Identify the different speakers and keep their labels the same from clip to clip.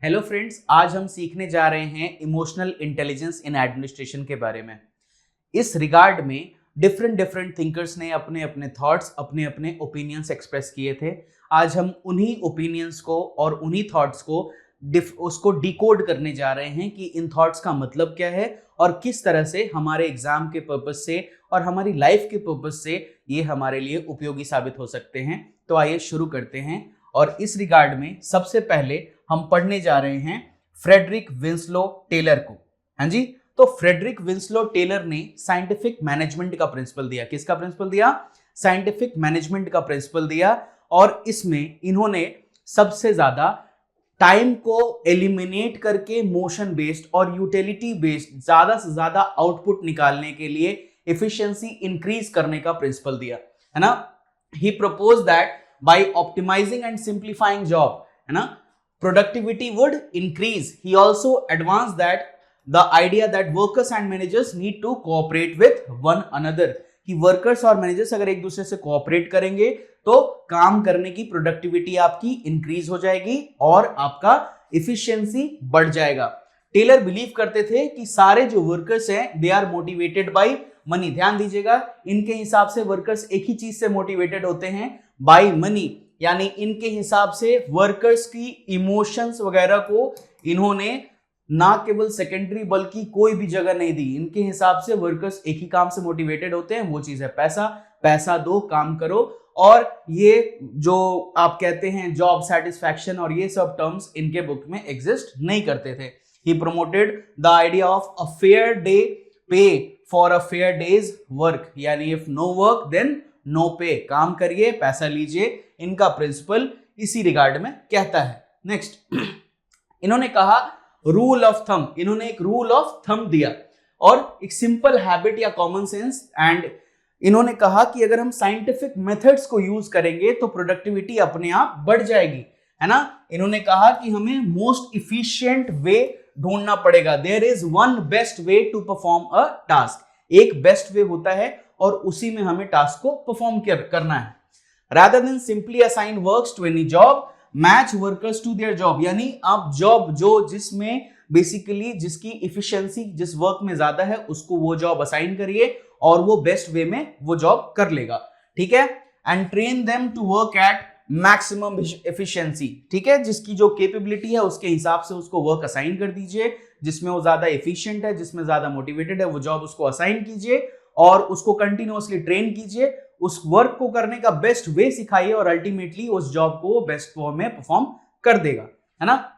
Speaker 1: Hello friends, आज हम सीखने जा रहे हैं इमोशनल इंटेलिजेंस इन एडमिनिस्ट्रेशन के बारे में। इस रिगार्ड में डिफरेंट थिंकर्स ने अपने अपने थॉट्स, अपने अपने ओपिनियंस एक्सप्रेस किए थे। आज हम उन्हीं ओपिनियंस को और उन्हीं थॉट्स को उसको डिकोड करने जा रहे हैं कि इन थॉट्स का मतलब क्या है और किस तरह से हमारे एग्जाम के पर्पस से और हमारी लाइफ के पर्पस से ये हमारे लिए उपयोगी साबित हो सकते हैं। तो आइए शुरू करते हैं। और इस रिगार्ड में सबसे पहले हम पढ़ने जा रहे हैं फ्रेडरिक विंसलो टेलर को। हाँ जी, तो फ्रेडरिक विंसलो टेलर ने साइंटिफिक मैनेजमेंट का प्रिंसिपल दिया। किसका प्रिंसिपल दिया? साइंटिफिक मैनेजमेंट का प्रिंसिपल दिया। और इसमें इन्होंने सबसे ज्यादा टाइम को एलिमिनेट करके मोशन बेस्ड और यूटिलिटी बेस्ड ज्यादा से ज्यादा आउटपुट निकालने के लिए एफिशिएंसी इंक्रीज करने का प्रिंसिपल दिया, है ना। He propose that by optimizing and simplifying job, है ना, productivity would increase. He also advanced that the idea that workers and managers need to cooperate with one another, कि workers और managers अगर एक दूसरे से cooperate करेंगे तो काम करने की productivity आपकी increase हो जाएगी और आपका efficiency बढ़ जाएगा। टेलर बिलीव करते थे कि सारे जो वर्कर्स हैं they are motivated by money. ध्यान दीजिएगा, इनके हिसाब से वर्कर्स एक ही चीज से मोटिवेटेड होते हैं, बाय मनी। यानी इनके हिसाब से वर्कर्स की इमोशंस वगैरह को इन्होंने ना केवल सेकेंडरी बल्कि कोई भी जगह नहीं दी। इनके हिसाब से वर्कर्स एक ही काम से मोटिवेटेड होते हैं, वो चीज है पैसा। पैसा दो, काम करो। और ये जो आप कहते हैं जॉब सेटिस्फैक्शन और ये सब टर्म्स इनके बुक में एग्जिस्ट नहीं करते थे। He promoted the idea of a fair day pay for a fair day's work, यानी if no work then no pay, काम करिए पैसा लीजिए। इनका प्रिंसिपल इसी रिगार्ड में कहता है। नेक्स्ट, इन्होंने कहा रूल ऑफ थंब। इन्होंने एक रूल ऑफ थंब दिया और एक सिंपल हैबिट या कॉमन सेंस। एंड इन्होंने कहा कि अगर हम साइंटिफिक मेथड्स को यूज करेंगे तो प्रोडक्टिविटी अपने आप बढ़ जाएगी, है ना। इन्होंने कहा कि हमें मोस्ट इफिशिएंट वे ढूंढना पड़ेगा। There is one best way to perform a task. एक बेस्ट वे होता है और उसी में हमें टास्क को परफॉर्म करना है। Rather than simply assign works to any job, match workers to their job. यानी आप जॉब जो जिसमें बेसिकली जिसकी इफिशिएंसी जिस वर्क में ज्यादा है उसको वो जॉब असाइन करिए और वो बेस्ट वे में वो जॉब कर लेगा, ठीक है। And train them to work at maximum efficiency, ठीक है। जिसकी जो कैपेबिलिटी है उसके हिसाब से उसको वर्क असाइन कर दीजिए। जिसमें वो ज्यादा एफिशिएंट है, जिसमें ज्यादा मोटिवेटेड है, वो जॉब उसको असाइन कीजिए और उसको कंटिन्यूअसली ट्रेन कीजिए। उस वर्क को करने का बेस्ट वे सिखाइए और अल्टीमेटली उस जॉब को वो बेस्ट वे में परफॉर्म कर देगा, है ना।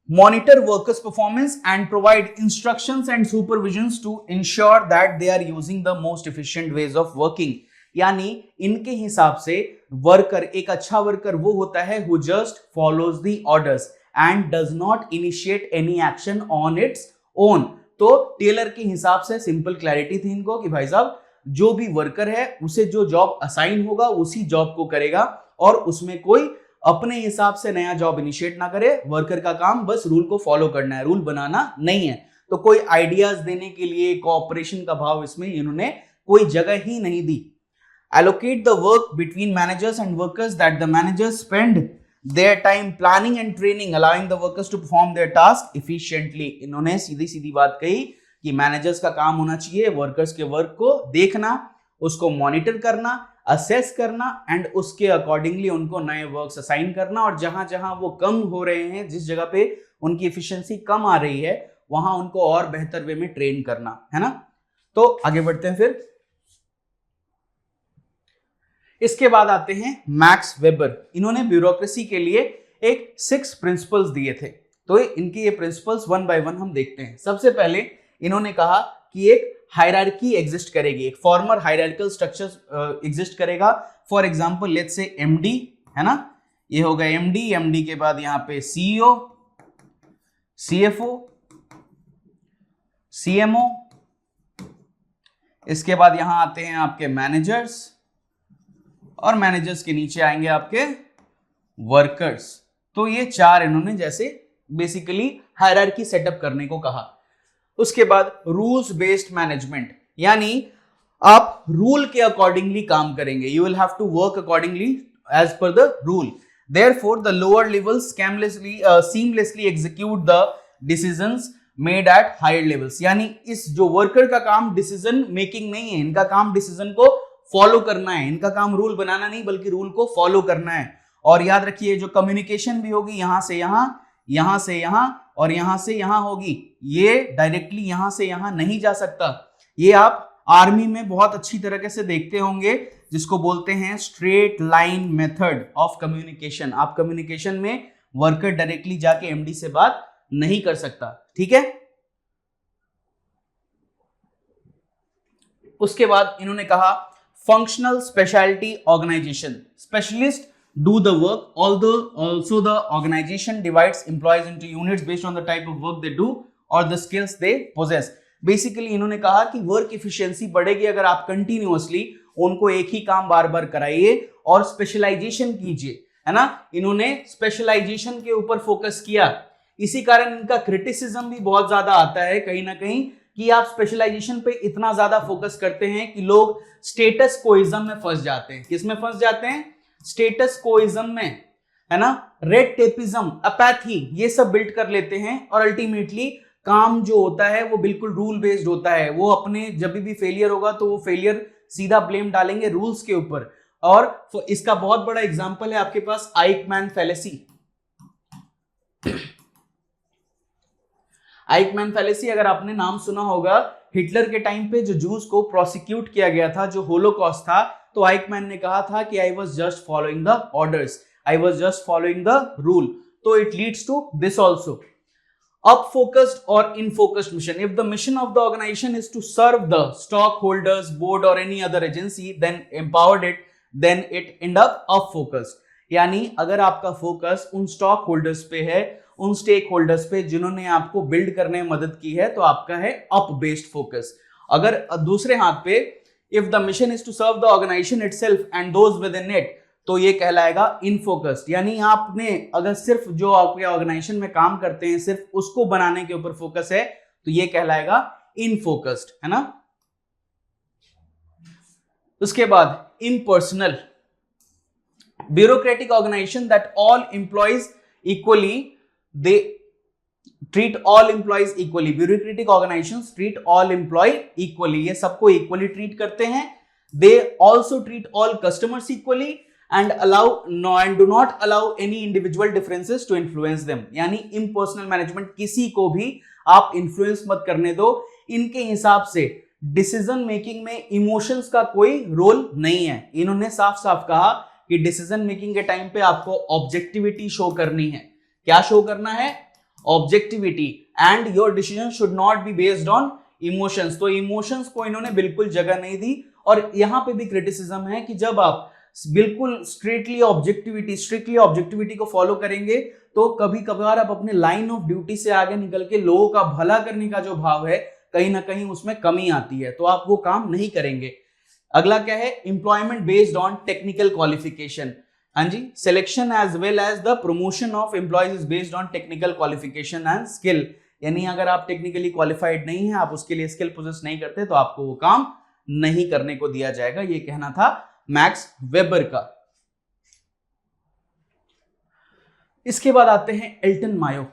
Speaker 1: Monitor workers performance and provide instructions and supervisions to ensure that they are using the most efficient ways of working. यानी इनके हिसाब से वर्कर, एक अच्छा वर्कर वो होता है who just follows the orders and does not initiate any action on its own। तो टेलर के हिसाब से सिंपल क्लैरिटी थी इनको कि भाई साहब जो भी वर्कर है उसे जो जॉब असाइन होगा उसी जॉब को करेगा और उसमें कोई अपने हिसाब से नया जॉब इनिशिएट ना करे। वर्कर का काम बस रूल को फॉलो करना है, रूल बनाना नहीं है। तो कोई आइडियाज देने के लिए कोऑपरेशन का भाव इसमें इन्होंने कोई जगह ही नहीं दी। Allocate the work between managers and workers that the managers spend their time planning and training, allowing the workers to perform their task efficiently। इन्होंने सीधी सीधी बात कही कि मैनेजर्स का काम होना चाहिए वर्कर्स के वर्क को देखना, उसको मॉनिटर करना, असेस करना एंड उसके अकॉर्डिंगली उनको नए वर्क्स असाइन करना। और जहां जहां वो कम हो रहे हैं, जिस जगह पे उनकी एफिशिएंसी कम आ रही है, वहां उनको और बेहतर वे में ट्रेन करना, है ना। तो आगे बढ़ते हैं। फिर इसके बाद आते हैं मैक्स वेबर। इन्होंने ब्यूरोक्रेसी के लिए एक 6 प्रिंसिपल्स दिए थे। तो इनके ये प्रिंसिपल्स वन बाय वन हम देखते हैं। सबसे पहले इन्होंने कहा कि एक हायरार्की एग्जिस्ट करेगी, एक फॉर्मल हायरार्किकल स्ट्रक्चर एग्जिस्ट करेगा। For example let's say MD, है ना, ये होगा एमडी। एमडी के बाद यहाँ पे सीईओ, सीएफओ, सीएमओ। इसके बाद यहां आते हैं आपके मैनेजर्स और मैनेजर्स के नीचे आएंगे आपके वर्कर्स। तो ये 4 इन्होंने जैसे बेसिकली हायरार्की सेटअप करने को कहा। उसके बाद रूल्स बेस्ड मैनेजमेंट, यानी आप रूल के अकॉर्डिंगली काम करेंगे। You will have to work accordingly as per the rule. Therefore, the lower levels seamlessly execute the decisions made at higher levels. यानी इस जो वर्कर का काम डिसीजन मेकिंग नहीं है, इनका काम डिसीजन को फॉलो करना है, इनका काम रूल बनाना नहीं बल्कि रूल को फॉलो करना है। और याद रखिए जो कम्युनिकेशन भी होगी यहां से यहां, यहां से यहां और यहां से यहां होगी, ये डायरेक्टली यहां से यहां नहीं जा सकता। ये आप आर्मी में बहुत अच्छी तरीके से देखते होंगे, जिसको बोलते हैं straight line method of communication. आप कम्युनिकेशन में वर्कर डायरेक्टली जाके एमडी से बात नहीं कर सकता, ठीक है। उसके बाद इन्होंने कहा functional specialty organization, specialist do the work, although also the organization divides employees into units based on the type of work they do or the skills they possess. Basically इन्होंने कहा कि वर्क एफिशिएंसी बढ़ेगी अगर आप continuously उनको एक ही काम बार बार कराइए और स्पेशलाइजेशन कीजिए, है ना। इन्होंने स्पेशलाइजेशन के ऊपर फोकस किया, इसी कारण इनका क्रिटिसिज्म भी बहुत ज्यादा आता है कहीं ना कहीं कि आप स्पेशलाइजेशन पे इतना ज्यादा फोकस करते हैं कि लोग स्टेटस कोइज्म में फंस जाते हैं। किस में फंस जाते हैं? स्टेटस कोइज्म में, है ना। रेड टेपिज्म, अपैथी, ये सब बिल्ड कर लेते हैं और अल्टीमेटली काम जो होता है वो बिल्कुल रूल बेस्ड होता है। वो अपने जब भी फेलियर होगा तो वो फेलियर सीधा ब्लेम डालेंगे रूल्स के ऊपर। और इसका बहुत बड़ा एग्जांपल है आपके पास आइकमैन फैलेसी। आइकमैन फैलेसी अगर आपने नाम सुना होगा, हिटलर के टाइम पे जो जूस को प्रोसिक्यूट किया गया था, जो होलोकॉस्ट था, तो आइकमैन ने कहा था कि I was just following the orders, I was just following the rule. तो it leads to this also, up focused or in focused mission. If the mission of the organization is to serve the stockholders, board or any other agency, then it end up focused. यानी अगर आपका focus उन stock holders पे है, उन stake holders पे जिन्होंने आपको बिल्ड करने में मदद की है, तो आपका है अप बेस्ड फोकस। अगर दूसरे हाथ पे if the mission is to serve the organization itself and those within it, तो ये कहलाएगा इनफोकस्ड। यानी आपने अगर सिर्फ जो आपके ऑर्गेनाइजेशन में काम करते हैं सिर्फ उसको बनाने के ऊपर फोकस है, तो ये कहलाएगा इनफोकस्ड, है ना। उसके बाद impersonal, bureaucratic organization that all employees equally, they treat all employees equally. Bureaucratic organizations treat all employee equally, ये सबको इक्वली ट्रीट करते हैं। They also treat all customers equally and do not allow any individual differences to influence them. यानी impersonal management, किसी को भी आप influence मत करने दो। इनके हिसाब से डिसीजन मेकिंग में इमोशंस का कोई रोल नहीं है। इन्होंने साफ साफ कहा कि डिसीजन मेकिंग के टाइम पे आपको ऑब्जेक्टिविटी शो करनी है। क्या शो करना है? Objectivity. And your decision should not be based on emotions. तो इमोशंस को इन्होंने बिल्कुल जगह नहीं दी। और यहां पे भी क्रिटिसिज्म है कि जब आप बिल्कुल स्ट्रिक्टली ऑब्जेक्टिविटी को फॉलो करेंगे तो कभी कभार आप अपने लाइन ऑफ ड्यूटी से आगे निकल के लोगों का भला करने का जो भाव है कहीं ना कहीं उसमें कमी आती है, तो आप वो काम नहीं करेंगे। अगला क्या है? Employment based on technical qualification. हाँ जी, selection as well as the promotion of employees is based on technical qualification and skill. यानी अगर आप टेक्निकली क्वालिफाइड नहीं है, आप उसके लिए स्किल पोजेस नहीं करते, तो आपको वो काम नहीं करने को दिया जाएगा। ये कहना था मैक्स वेबर का। इसके बाद आते हैं एल्टन मायो।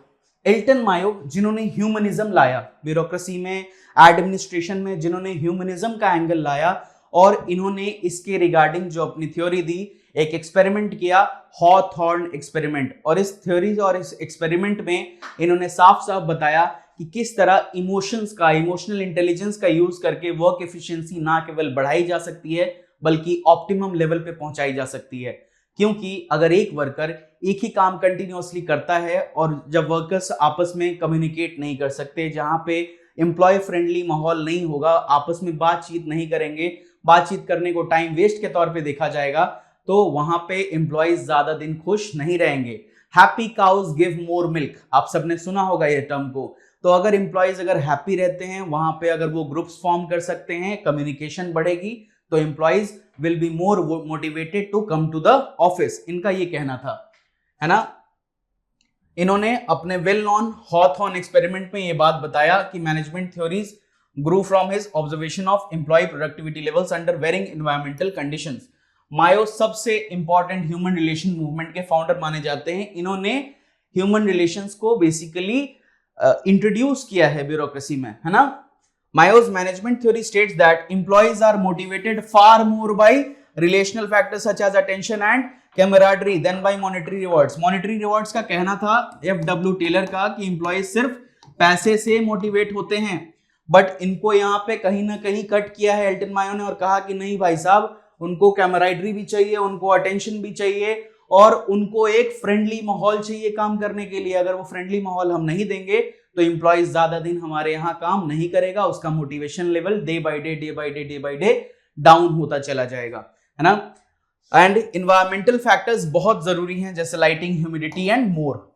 Speaker 1: एल्टन मायो जिन्होंने ह्यूमनिज्म लाया ब्यूरोक्रेसी में, एडमिनिस्ट्रेशन में, जिन्होंने ह्यूमनिज्म का एंगल लाया, और इन्होंने इसके रिगार्डिंग जो अपनी थ्योरी दी, एक एक्सपेरिमेंट किया, हॉथॉर्न एक्सपेरिमेंट। और इस थ्योरी और इस एक्सपेरिमेंट में इन्होंने साफ साफ बताया कि किस तरह इमोशंस का, इमोशनल इंटेलिजेंस का यूज करके वर्क एफिशिएंसी ना केवल बढ़ाई जा सकती है बल्कि ऑप्टिमम लेवल पे पहुंचाई जा सकती है। क्योंकि अगर एक वर्कर एक ही काम कंटिन्यूअसली करता है और जब वर्कर्स आपस में कम्युनिकेट नहीं कर सकते, जहां पे एम्प्लॉय फ्रेंडली माहौल नहीं होगा, आपस में बातचीत नहीं करेंगे, बातचीत करने को टाइम वेस्ट के तौर पे देखा जाएगा, तो वहां पे एम्प्लॉयज ज्यादा दिन खुश नहीं रहेंगे। Happy cows give more milk, आप सबने सुना होगा ये टर्म को। तो अगर एम्प्लॉयज अगर हैप्पी रहते हैं, वहां पे अगर वो ग्रुप्स फॉर्म कर सकते हैं, कम्युनिकेशन बढ़ेगी, तो employees will be more motivated to come to the office. इनका ये कहना था, है ना। इन्होंने अपने वेल नोन हॉथॉर्न एक्सपेरिमेंट में ये बात बताया कि management theories grew from his observation of employee productivity levels under varying environmental conditions. Mayo सबसे इंपॉर्टेंट ह्यूमन रिलेशन मूवमेंट के फाउंडर माने जाते हैं। इन्होंने ह्यूमन रिलेशंस को बेसिकली इंट्रोड्यूस किया है ब्यूरोक्रेसी में, है ना। मायो's management theory states that employees are motivated far more by relational factors such as attention and camaraderie than by monetary rewards. Monetary rewards का कहना था F.W. टेलर का कि एम्प्लॉयज सिर्फ पैसे से मोटिवेट होते हैं, बट इनको यहाँ पे कहीं ना कहीं कट किया है एल्टन मायो ने और कहा कि नहीं भाई साहब, उनको कैमराइडरी भी चाहिए, उनको अटेंशन भी चाहिए और उनको एक फ्रेंडली माहौल चाहिए काम करने के लिए। अगर वो फ्रेंडली माहौल हम नहीं देंगे तो एम्प्लॉयज ज्यादा दिन हमारे यहाँ काम नहीं करेगा, उसका motivation level day by day down होता चला जाएगा, है ना। एंड इन्वायरमेंटल फैक्टर्स बहुत जरूरी हैं, जैसे लाइटिंग, ह्यूमिडिटी एंड मोर।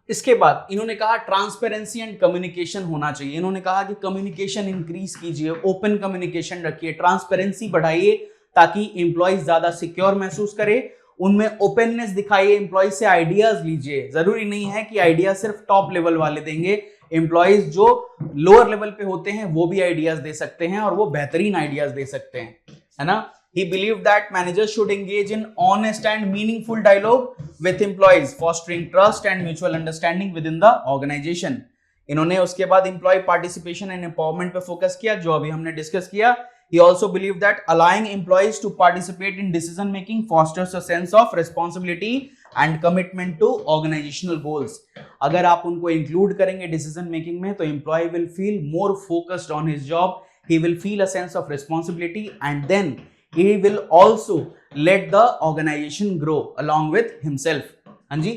Speaker 1: इसके बाद इन्होंने कहा ट्रांसपेरेंसी एंड कम्युनिकेशन होना चाहिए। इन्होंने कहा कि कम्युनिकेशन इंक्रीज कीजिए, ओपन कम्युनिकेशन रखिए, ट्रांसपेरेंसी बढ़ाइए ताकि एम्प्लॉयज ज्यादा सिक्योर महसूस करे, उनमें ओपननेस दिखाइए, एम्प्लॉयज से आइडियाज लीजिए। जरूरी नहीं है कि आइडिया सिर्फ टॉप लेवल वाले देंगे, एम्प्लॉयज जो लोअर लेवल पे होते हैं वो भी आइडियाज दे सकते हैं और वो बेहतरीन आइडियाज दे सकते हैं, है ना। He believed that managers should engage in honest and meaningful dialogue with employees, fostering trust and mutual understanding within the organization. इन्होंने उसके बाद employee participation and empowerment पे फोकस किया, जो अभी हमने डिस्कस किया। He also believed that allowing employees to participate in decision making fosters a sense of responsibility and commitment to organizational goals. अगर आप उनको include करेंगे decision making में तो employee will feel more focused on his job, he will feel a sense of responsibility and then he will also let the organization grow along with himself. हाँ जी।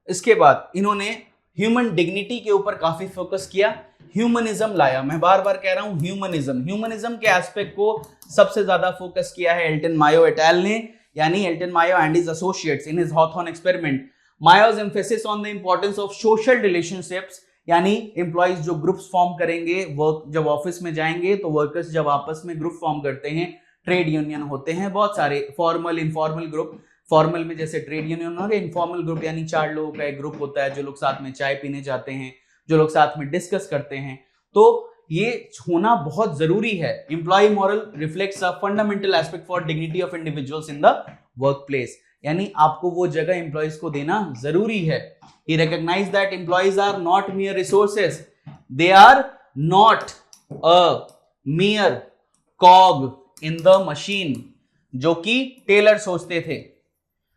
Speaker 1: इसके बाद इन्होंने ह्यूमन डिग्निटी के ऊपर काफी focus किया, ह्यूमनिज्म लाया। मैं बार बार कह रहा हूं ह्यूमनिज्म के एस्पेक्ट को सबसे ज्यादा फोकस किया है एल्टन मायो एट एल ने, यानी Elton Mayo and his associates in his Hawthorne experiment. मायो's emphasis on the importance of social relationships, यानी एम्प्लॉइज जो ग्रुप्स फॉर्म करेंगे, वर्क जब ऑफिस में जाएंगे तो वर्कर्स जब आपस में ग्रुप फॉर्म करते हैं, ट्रेड यूनियन होते हैं बहुत सारे, फॉर्मल इनफॉर्मल ग्रुप। फॉर्मल में जैसे ट्रेड यूनियन और इनफॉर्मल ग्रुप यानी 4 लोगों का एक ग्रुप होता है, जो लोग साथ में चाय पीने जाते हैं, जो लोग साथ में डिस्कस करते हैं। तो ये होना बहुत जरूरी है। Employee morale reflects a fundamental aspect for dignity of individuals in the work place, यानी आपको वो जगह एम्प्लॉयज को देना जरूरी है। He recognized that employees are not mere resources. They are not a mere cog in the machine, जो कि टेलर सोचते थे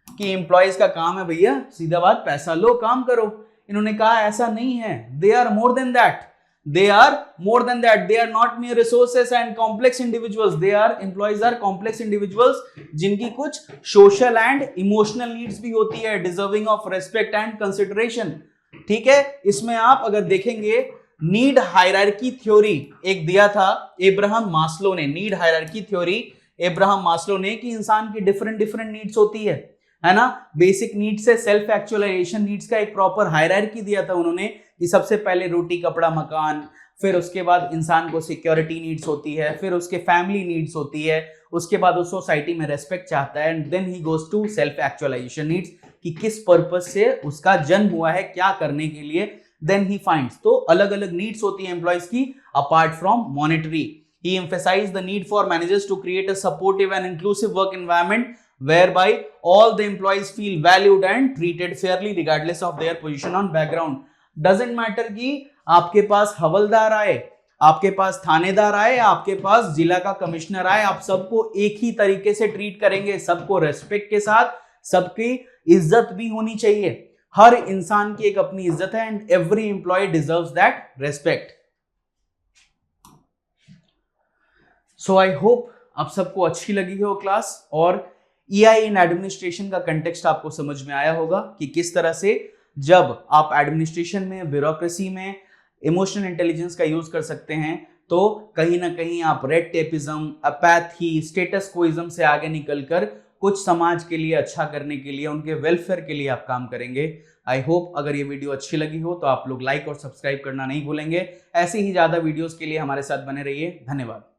Speaker 1: कि एम्प्लॉयज का काम है भैया सीधा बात पैसा लो काम करो। इन्होंने कहा ऐसा नहीं है, they are more than that. They are more than that. They are not mere resources and complex individuals. Employees are complex individuals जिनकी कुछ social and emotional needs भी होती है, deserving of respect and consideration. ठीक है, इसमें आप अगर देखेंगे नीड हायरार्की थ्योरी एक दिया था एब्राहम मास्लो ने, need hierarchy theory Abraham Maslow ने, कि इंसान की डिफरेंट नीड्स होती है ना। बेसिक नीड्स से सेल्फ एक्चुअलाइजेशन नीड्स का एक प्रॉपर हायरार्की दिया था उन्होंने, कि सबसे पहले रोटी कपड़ा मकान, फिर उसके बाद इंसान को सिक्योरिटी नीड्स होती है, फिर उसके फैमिली नीड्स होती है, उसके बाद उस सोसाइटी में रेस्पेक्ट चाहता है, and then he goes to self actualization needs, कि किस पर्पस से उसका जन्म हुआ है, क्या करने के लिए, देन ही फाइंड्स। तो अलग अलग नीड्स होती है एम्प्लॉयज की apart from monetary. He emphasized the need for managers to create a supportive and inclusive work environment whereby all the employees feel valued and treated fairly regardless of their position on background. Doesn't matter कि आपके पास हवलदार आए, आपके पास थानेदार आए, आपके पास जिला का commissioner आए, आप सबको एक ही तरीके से ट्रीट करेंगे, सबको रेस्पेक्ट के साथ, सबकी इज्जत भी होनी चाहिए। हर इंसान की एक अपनी इज्जत है and every employee deserves that respect. So I hope आप सबको अच्छी लगी हो क्लास, और EI इन एडमिनिस्ट्रेशन का कंटेक्स्ट आपको समझ में आया होगा कि किस तरह से जब आप एडमिनिस्ट्रेशन में, ब्यूरोक्रेसी में इमोशनल इंटेलिजेंस का यूज कर सकते हैं, तो कहीं ना कहीं आप रेड टेपिज्म, अपैथी, स्टेटस कोइज्म से आगे निकलकर कुछ समाज के लिए अच्छा करने के लिए, उनके वेलफेयर के लिए आप काम करेंगे। आई होप अगर ये वीडियो अच्छी लगी हो तो आप लोग लाइक और सब्सक्राइब करना नहीं भूलेंगे। ऐसे ही ज्यादा वीडियोस के लिए हमारे साथ बने रहिए। धन्यवाद।